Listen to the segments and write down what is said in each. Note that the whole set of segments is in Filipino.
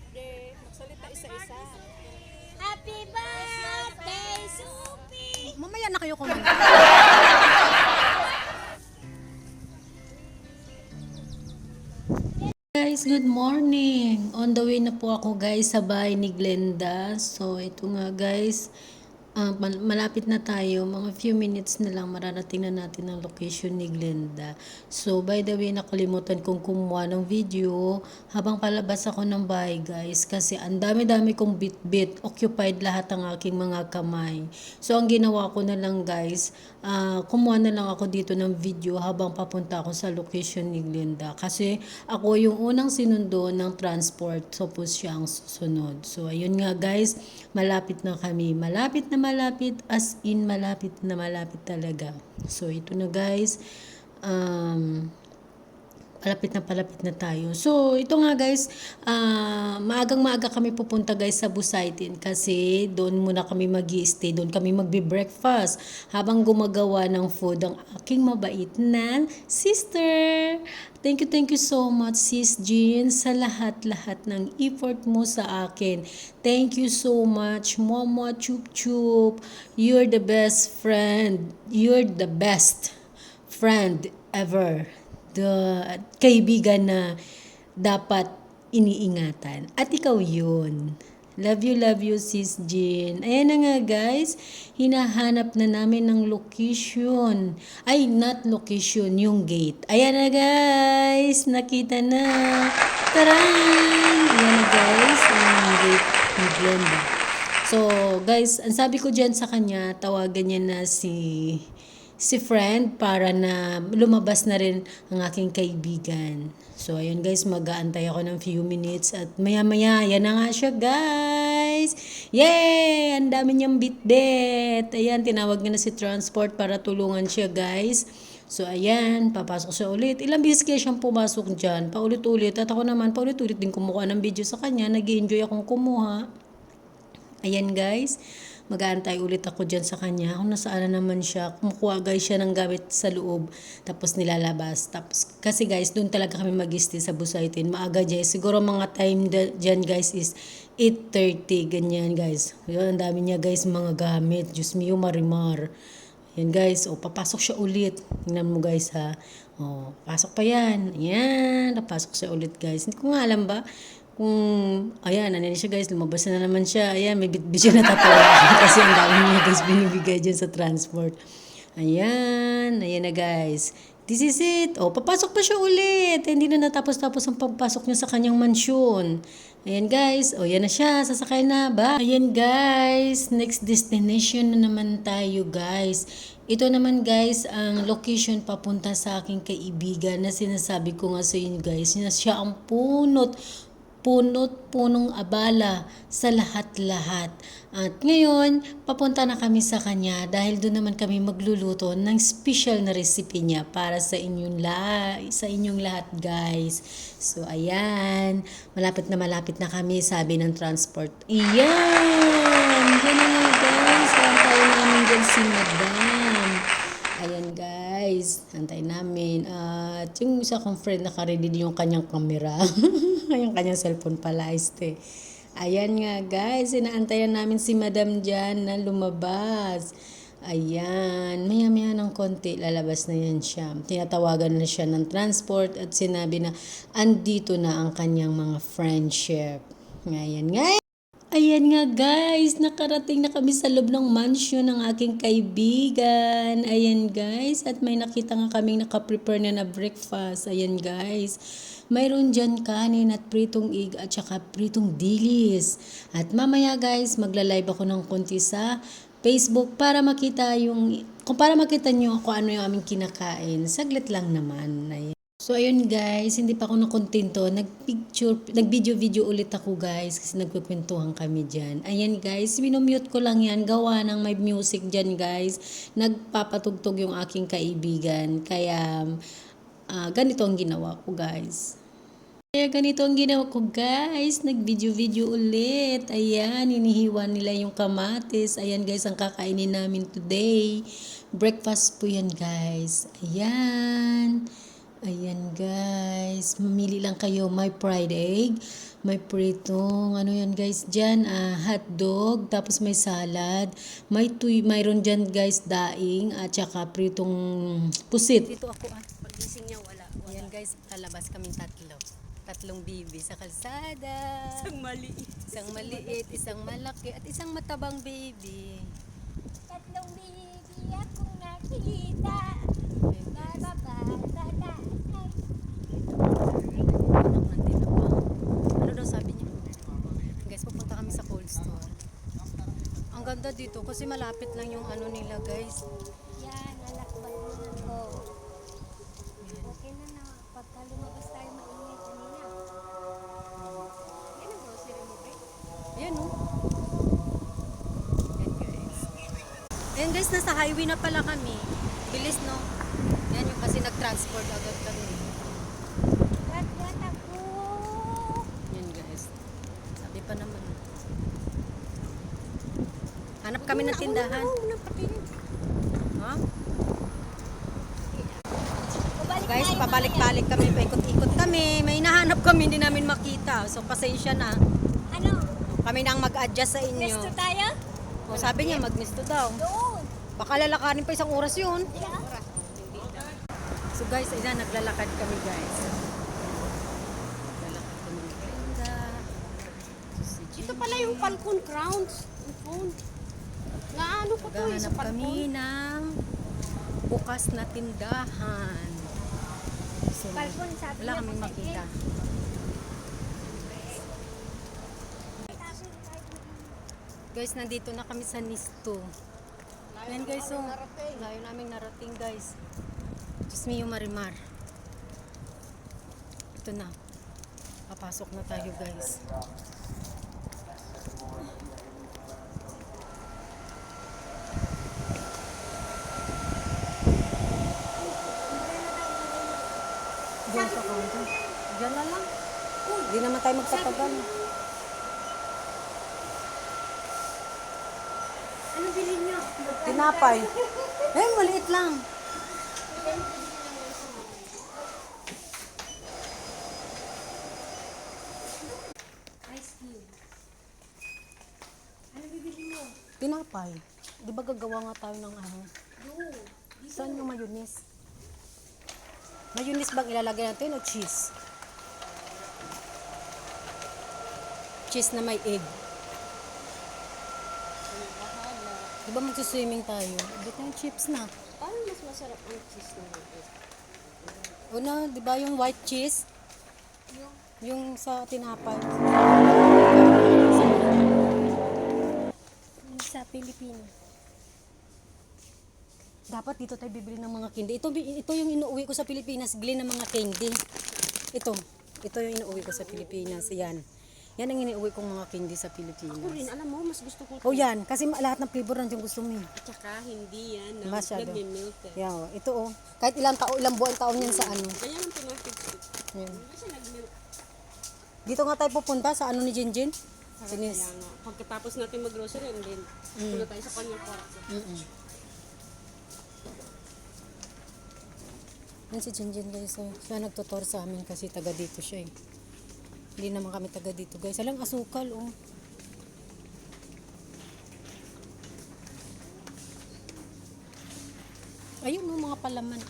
birthday. Magsalita isa-isa. Happy birthday, Sophie! Mamaya na kayo kumanta. Guys, good morning. On the way na po ako guys sa bahay ni Glenda. So, ito nga guys, malapit na tayo. Mga few minutes na lang mararating na natin ang location ni Glenda. So, by the way, nakalimutan kong kumuha ng video habang palabas ako ng bahay guys. Kasi ang dami-dami kong bit-bit. Occupied lahat ang aking mga kamay. So, ang ginawa ko na lang guys, kumuha na lang ako dito ng video habang papunta ako sa location ni Glenda. Kasi ako yung unang sinundo ng transport. Tapos siya ang susunod. So, ayun nga guys, malapit na kami. Malapit na malapit, as in malapit na malapit talaga. So, ito na guys. Palapit na tayo. So, ito nga guys, maagang maaga kami pupunta guys sa Busaitin kasi doon muna kami mag-i-stay, doon kami magbe-breakfast habang gumagawa ng food ang aking mabait na sister. Thank you so much Sis Jean sa lahat-lahat ng effort mo sa akin. Thank you so much, Mama Chup Chup. You're the best friend. You're the best friend ever. The kaibigan na dapat iniingatan. At ikaw yun. Love you, Sis Jean. Ayan na nga guys, hinahanap na namin ng location. Ay, not location, yung gate. Ayan na guys, nakita na. Taran! Ayan na guys, yung gate ni Glenda. So guys, ang sabi ko dyan sa kanya, tawagan niya na si friend para na lumabas na rin ang aking kaibigan. So, ayun guys, mag-aantay ako ng few minutes at maya-maya, yan na nga siya guys. Yay! Ang dami niyang bitbit. Ayan, tinawag niya na si transport para tulungan siya guys. So, ayan, papasok siya ulit. Ilang beses kaya siyang pumasok dyan, paulit-ulit. At ako naman, paulit-ulit din kumuha ng video sa kanya. Nag-i-enjoy akong kumuha. Ayan guys, mag-aantay ulit ako dyan sa kanya. Kung nasaan na naman siya, kumukuha guys siya ng gamit sa loob, tapos nilalabas. Tapos, kasi guys, doon talaga kami mag-stay sa Busaitin. Maaga dyan. Siguro mga time dyan guys is 8:30, ganyan guys. Yun, ang dami niya guys mga gamit. Diyos mio, marimar. Yan guys, papasok siya ulit. Tingnan mo guys ha. Pasok pa yan. Ayan, napasok siya ulit guys. Hindi ko nga alam ba kung, ayan, ano siya guys, lumabas na naman siya. Ayan, may bit siya natatawa. Kasi ang dami niya guys binibigay dyan sa transport. Ayan na guys. This is it. Papasok pa siya ulit. Hindi na natapos-tapos ang pagpasok niya sa kanyang mansyon. Ayan guys. Yan na siya. Sasakay na ba? Ayan guys. Next destination na naman tayo guys. Ito naman guys, ang location papunta sa aking kaibigan na sinasabi ko nga sa inyo guys. Siya ang punong abala sa lahat-lahat. At ngayon, papunta na kami sa kanya dahil doon naman kami magluluto ng special na recipe niya para sa inyong lahat guys. So ayan, malapit na kami, sabi ng transport. Iyan! Yan na nga guys, antayin namin dyan si Madam. Ayan guys, antay namin. At yung isa kong friend naka-ready din yung kanyang camera. Yung kanyang cellphone pala, Ayan nga guys, inaantayan namin si Madam dyan na lumabas. Ayan, maya-maya ng konti, lalabas na yan siya. Tinatawagan na siya ng transport at sinabi na andito na ang kanyang mga friendship. Ayan nga. Ayan nga guys, nakarating na kami sa loob ng mansion ng aking kaibigan. Ayan guys, at may nakita nga kaming nakaprepare na breakfast. Ayan guys, mayroon dyan kanin at pritong egg at saka pritong dilis. At mamaya guys, magla-live ako ng konti sa Facebook para makita nyo kung ano yung aming kinakain. Saglit lang naman. Ayan. So, ayun guys, hindi pa ako nakontento. Nag-video ulit ako guys kasi nagkukwentuhan kami dyan. Ayan guys, minumute ko lang yan. Gawa ng may music dyan guys. Nagpapatugtog yung aking kaibigan. Kaya, ganito ang ginawa ko guys. Nag-video ulit. Ayan, inihiwa nila yung kamatis. Ayan guys, ang kakainin namin today. Breakfast po yan guys. Ayan guys, mamili lang kayo. May fried egg, May pritong, ano yan guys, dyan, hotdog, tapos may salad, mayroon dyan guys, daing, at saka pritong pusit. Dito ako Pagising niya, wala. Yan guys, lalabas kaming tatlo. Tatlong bibi sa kalsada. Isang maliit. Isang maliit, isang malaki, at isang matabang baby. Tatlong bibi akong nakikita. Bababa. Anak ng tinapang. Ano daw sabi niya? Guys, pupunta kami sa cold store. Ang ganda dito kasi malapit lang yung ano nila guys. Yan, alakbay mo na to. Okay na. Pagka lumabas tayo maingay kanina. Yan ang grocery mo, babe. Ayan o. Ayan guys. Ayan guys, nasa highway na pala kami. Bilis no? Yan yung kasi nag-transport agad kami. Wat ako. Yan guys. Sabi pa naman. Hanap kami ng tindahan. Ha? Guys, pabalik-balik kami, paikot-ikot kami. May nahanap kami, hindi namin makita. So, pasensya na. Ano? Kami nang mag-adjust sa inyo. Gusto tayo? O, sabi niya, mag-misto daw. Doon. Baka lalakarin pa isang oras yun. Yeah. So guys, ayan, naglalakad kami guys. Naglalakad kami ng Brenda. Si Ito pala yung Falcon Crowns. Yung phone. Naano ko to sa Naghahanap Falcon. kami ng bukas na tindahan. So, Falcon, sabi wala niya, kaming makita. Guys, nandito na kami sa Nisto. Ayan guys, so, layo namin narating guys. Diyos me, yung Marimar. Ito na. Papasok na tayo guys. Diyan sa counter. Diyan na lang. Hindi naman tayo magtatagal. Ano bilhin niyo? Tinapay. Eh, maliit lang. Ice cream. Ano bibili mo? Tinapay. Di ba gagawa nga tayo ng ano? Saan yung mayonnaise? Mayonnaise bang ilalagay natin o cheese? Cheese na may egg. Di ba magsiswimming tayo? Ibig na yung chips na. Paano mas masarap ang cheese na ito? Una, di ba yung white cheese? Yung sa tinapay. Sa Pilipino. Dapat dito tayo bibili ng mga candy. Ito yung inuuwi ko sa Pilipinas, Glen ng mga candy. Ito yung inuuwi ko sa Pilipinas. Yan. Yan ang inuuwi kong mga candy sa Pilipinas. Ako rin, alam mo, mas gusto ko Oh, yan. Kasi lahat ng flavor nandiyan gusto mo. At saka hindi yan. Masyado. Nagme-milk eh. Yan, oh. Ito oh. Kahit ilang taon yan sa ano. Kaya ang pinapit ko. Yan. Kasi nag-milk. Dito nga tayo pupunta sa ano ni Jinjin. Kaya nga. Pagkatapos natin mag-grocery, and then, pulo tayo sa kanyang kwarto. Yan si Jinjin guys. Oh. Siya nagtutor sa amin kasi taga dito siya eh. Hindi naman kami taga dito guys. Alang asukal oh. Ayun oh, mga palaman.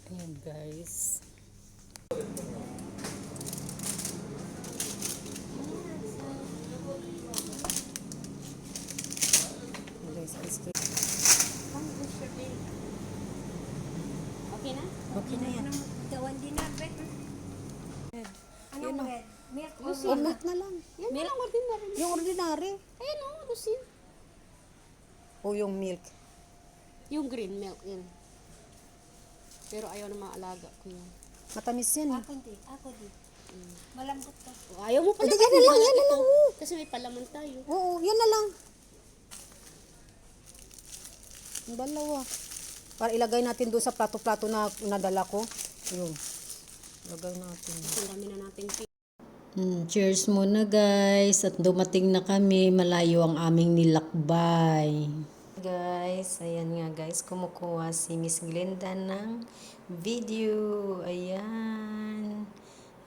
Ayan guys. Guys, ice cream. Okay na? Okay na yan. Gawan din na, bread. Anong bread? Milk o Oh, milk na lang. Yan na lang ordinary. Yung ordinary. Ayan o, lusin. O yung milk. Yung green milk, yun. Pero ayaw na mga alaga ko yun. Matamis yan eh. Ako di. Malambot ka. O, ayaw mo pala. Hindi, yan na lang, yan na lang. Oh. Kasi may palaman tayo. Oo, yan na lang. Ang dalawa. Para ilagay natin doon sa plato-plato na nadala ko. Yun. Ilagay natin. Ang dami na natin. Cheers muna guys. At dumating na kami. Malayo ang aming nilakbay. Guys, ayan nga guys. Kumukuha si Miss Glenda ng video. Ayan.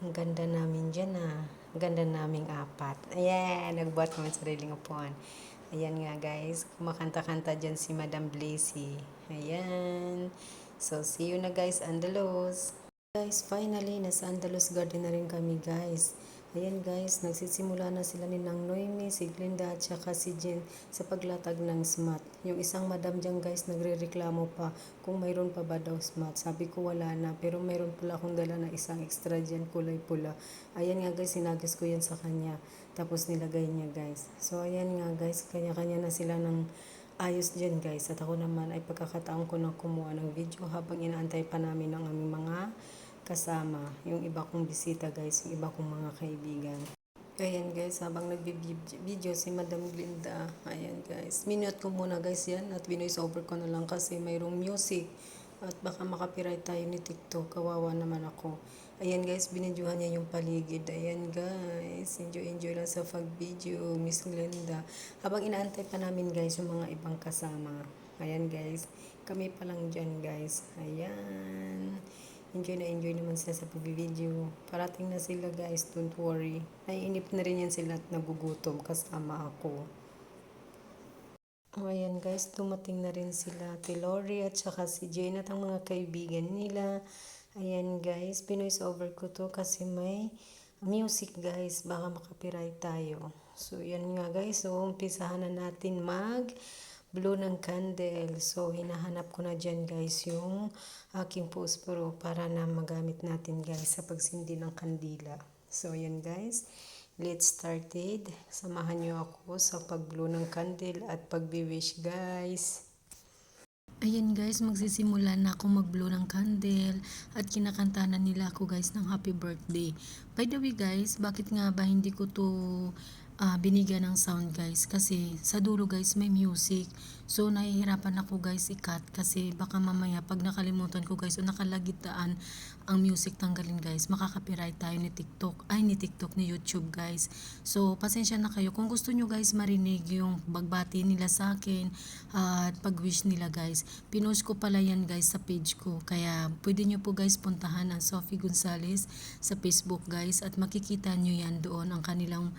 Ang ganda namin dyan Ang ganda naming apat. Ayan, nagbuhat kami ng sariling upuan. Ayan nga guys, kumakanta-kanta dyan si Madam Blazy. Ayan. So, see you na guys, Andalos. Guys, finally, nasa Andalos Garden na rin kami guys. Ayan guys, nagsisimula na sila ni Nang Noemi, si Glenda at saka si Jen sa paglatag ng SMAT. Yung isang madam dyan guys, nagre-reklamo pa kung mayroon pa ba daw SMAT. Sabi ko wala na, pero mayroon pala akong dala na isang extra dyan, kulay pula. Ayan nga guys, sinagis ko yan sa kanya. Tapos nilagay niya guys. So ayan nga guys, kanya-kanya na sila ng ayos dyan guys. At ako naman ay pagkakataon ko na kumuha ng video habang inaantay pa namin ng aming mga kasama, yung iba kong bisita guys, yung iba kong mga kaibigan. Ayan guys, habang nag-video si Madam Glenda, ayan guys, minute ko muna guys yan at binoise over ko na lang kasi mayroong music at baka makapiright tayo ni TikTok, kawawa naman ako. Ayan guys, binidyohan niya yung paligid. Ayan guys, enjoy lang sa pag-video, Miss Glenda. Habang inaantay pa namin guys yung mga ibang kasama. Ayan guys, kami pa lang dyan guys. Ayan. Enjoy naman sila sa pag-video. Parating na sila guys, don't worry. Naiinip na rin yan sila at nagugutom kasama ako. Ayan guys, dumating na rin sila, Ate Lori at saka si Jane at ang mga kaibigan nila. Ayan guys, pinoise over ko to kasi may music guys, baka makapiright tayo. So yan nga guys, so umpisahan na natin blow ng candle. So, hinahanap ko na dyan guys yung aking posporo para na magamit natin guys sa pagsindi ng kandila. So, yan guys. Let's start it. Samahan nyo ako sa pag-blow ng candle at pag-wish guys. Ayan guys, magsisimula na ako mag-blow ng candle at kinakantanan nila ako guys ng happy birthday. By the way guys, bakit nga ba hindi ko to binigyan ng sound guys? Kasi sa dulo guys may music. So nahihirapan ako guys i-cut kasi baka mamaya pag nakalimutan ko guys o nakalagitaan ang music tanggalin guys, makaka-copyright tayo ni TikTok, ni YouTube guys. So pasensya na kayo kung gusto nyo guys marinig yung bagbati nila sa akin at pag-wish nila guys. Pinost ko pala yan guys sa page ko, kaya pwede nyo po guys puntahan ang Sophie Gonzales sa Facebook guys at makikita nyo yan doon ang kanilang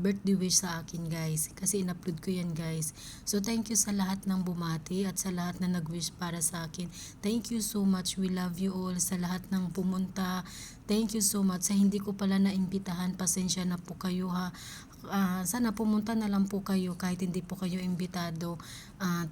birthday wish sa akin guys, kasi in-upload ko yan guys. So thank you sa lahat ng bumati at sa lahat na nag-wish para sa akin. Thank you so much, we love you all. Sa lahat ng pumunta, thank you so much. Sa hindi ko pala naimbitahan, pasensya na po kayo ha. Sana pumunta na lang po kayo kahit hindi po kayo imbitado at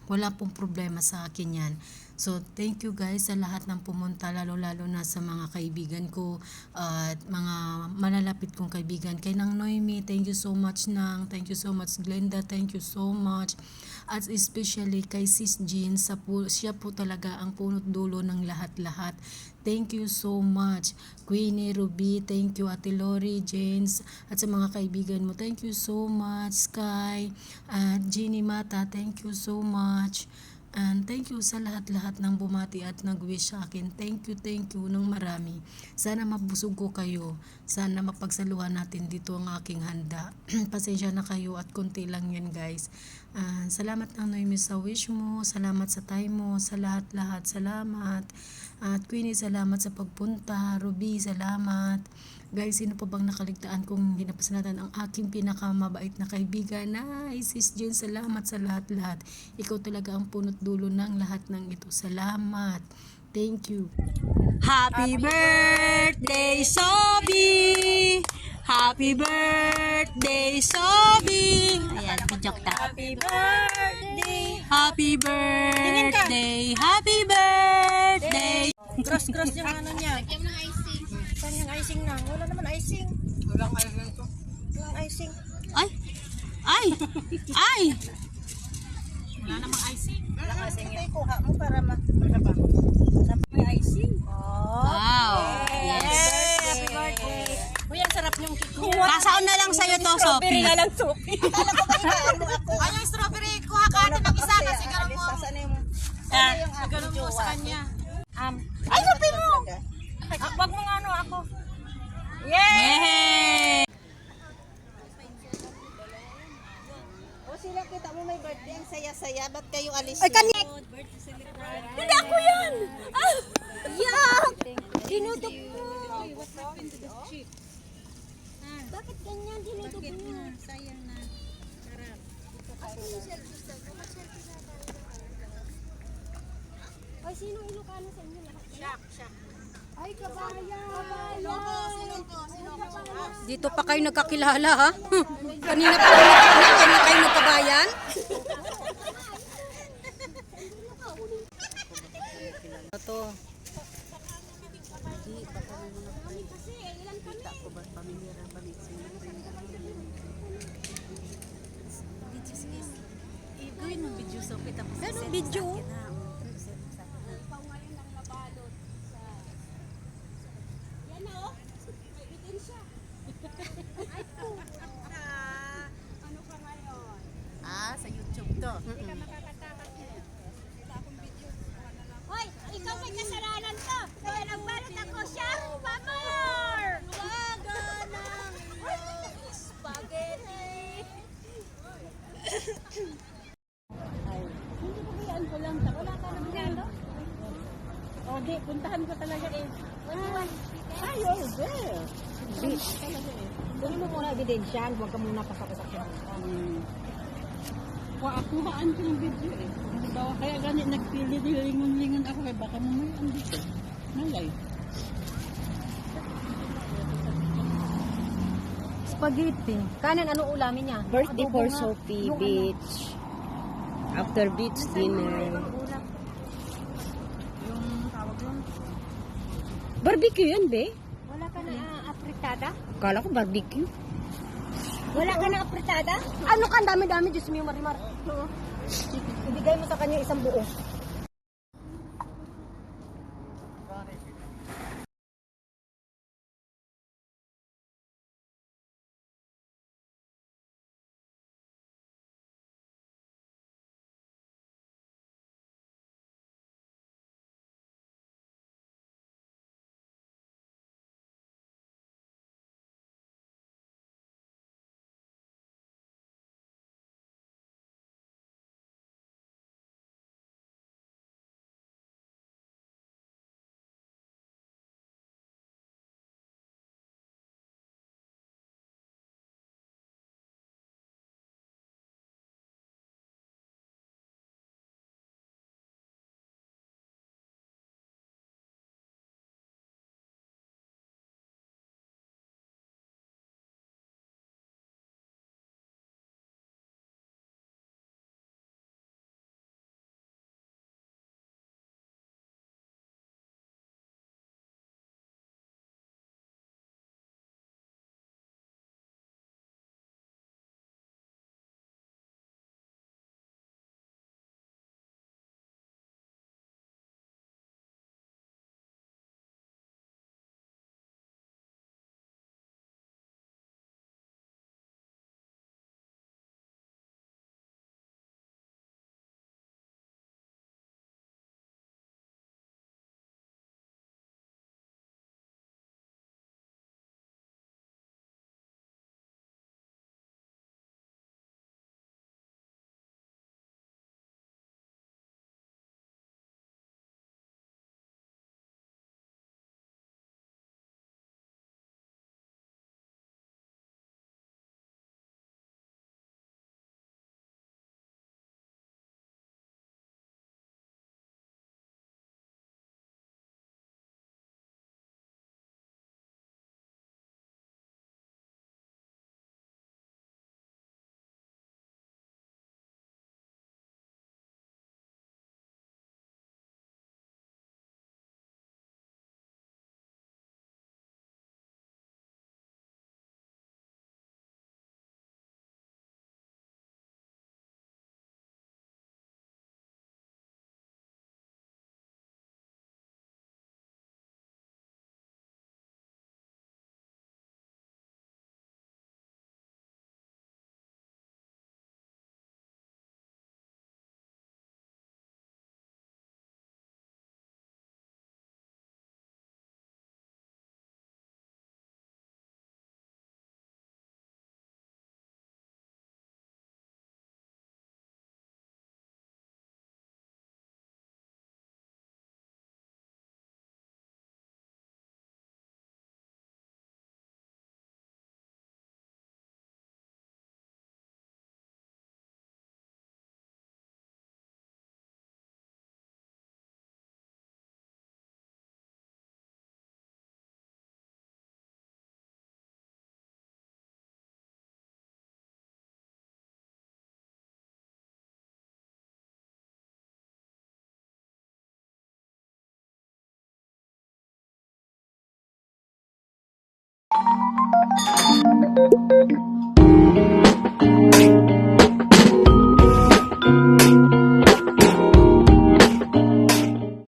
wala pong problema sa akin yan. So thank you guys sa lahat ng pumunta, lalo na sa mga kaibigan ko at mga malalapit kong kaibigan. Kay Nang Noemi, thank you so much Nang, thank you so much Glenda, thank you so much. At especially kay Sis Jean, siya po talaga ang punot dulo ng lahat-lahat. Thank you so much. Queenie, Ruby, thank you. Ate Lori, James, at sa mga kaibigan mo, thank you so much. Sky, at Jeannie Mata, thank you so much. And thank you sa lahat-lahat ng bumati at nag-wish sa akin. Thank you ng marami. Sana mabusog ko kayo. Sana mapagsaluhan natin dito ang aking handa. Pasensya na kayo at konti lang yan guys. Salamat ng Noemi sa wish mo. Salamat sa time mo. Sa lahat-lahat. Salamat. At Queenie, salamat sa pagpunta. Ruby, salamat. Guys, sino pa bang nakaligtaan kung hinapasalatan ang aking pinakamabait na kaibigan? Sis Jane, salamat sa lahat-lahat. Ikaw talaga ang punot dulo ng lahat ng ito. Salamat. Thank you. Happy birthday, Sophie! Happy birthday, Sophie! Ayan, pijok ta. Happy birthday! Happy birthday! Happy birthday! Cross yung ano niya. Lagyan mo ng icing. Saan yung icing na? Wala naman icing. Walang icing. Ay! Ay! Ay! Wala namang icing. Ito kuha mo para may icing. Oh. Wow! Yes! Happy birthday. Kuya, ang sarap yung cake niya. Kasaon na lang sa'yo to, Sophie. lang, Sophie. Akala ko ba ano ako? Ay, yung strawberry. Kuha ka na ng isa kasi gano'n mo. Gano'n mo sa kanya. Ay, Sophie mo! Wag mo nga ano ako. Yay! O sila, kita mo may birthday. Ang saya-saya. Ba't kayo alis na? Ay, hindi ako yan! Yak! Tinutok mo. ganyan dinudugo Bakit nyo? na? Sayang na. Sarap. Ay, sino Ilocano sa inyo lahat? Siyak. Ay, kabayan! Kabayan! Dito pa kayo nagkakilala ha? Kanina pa kayo nagkabayan? Ito. Gawin mo video so kita po. Ano video? Ikaw ngayon ang nabalot sa... Yan o, may ebidensya. Ay po. Ano ka ngayon? Sa YouTube to. Hindi ka makakatakas ngayon. Wala akong video. Hoy, ikaw may kasalanan to. Kaya nagbalot ako siya. Pamor! Waga ng spaghetti. Hindi ko bayaan ko lang. Wala ka na binalo? O, di. Puntahan ko talaga eh. Ay, oh, there. Kunin mo muna ebidensyan, huwag ka muna pasapasak. Kuhaan ko ng video eh. Halimbawa, kaya ganit nagpili, lingon-lingon ako kay baka mamaya andito. Malay. Spaghetti. Kanan, ano ulamin niya? Birthday Adobo for nga. Sophie Yung ano? Beach. After beach dinner. Yung tawag yun? Barbecue yun, be? Wala ka na apritada? Kala ko barbecue. Wala ka na apritada? Ano ka? Ang dami-dami, Diyos mo yung marimar. Ibigay mo sa kanya isang buo.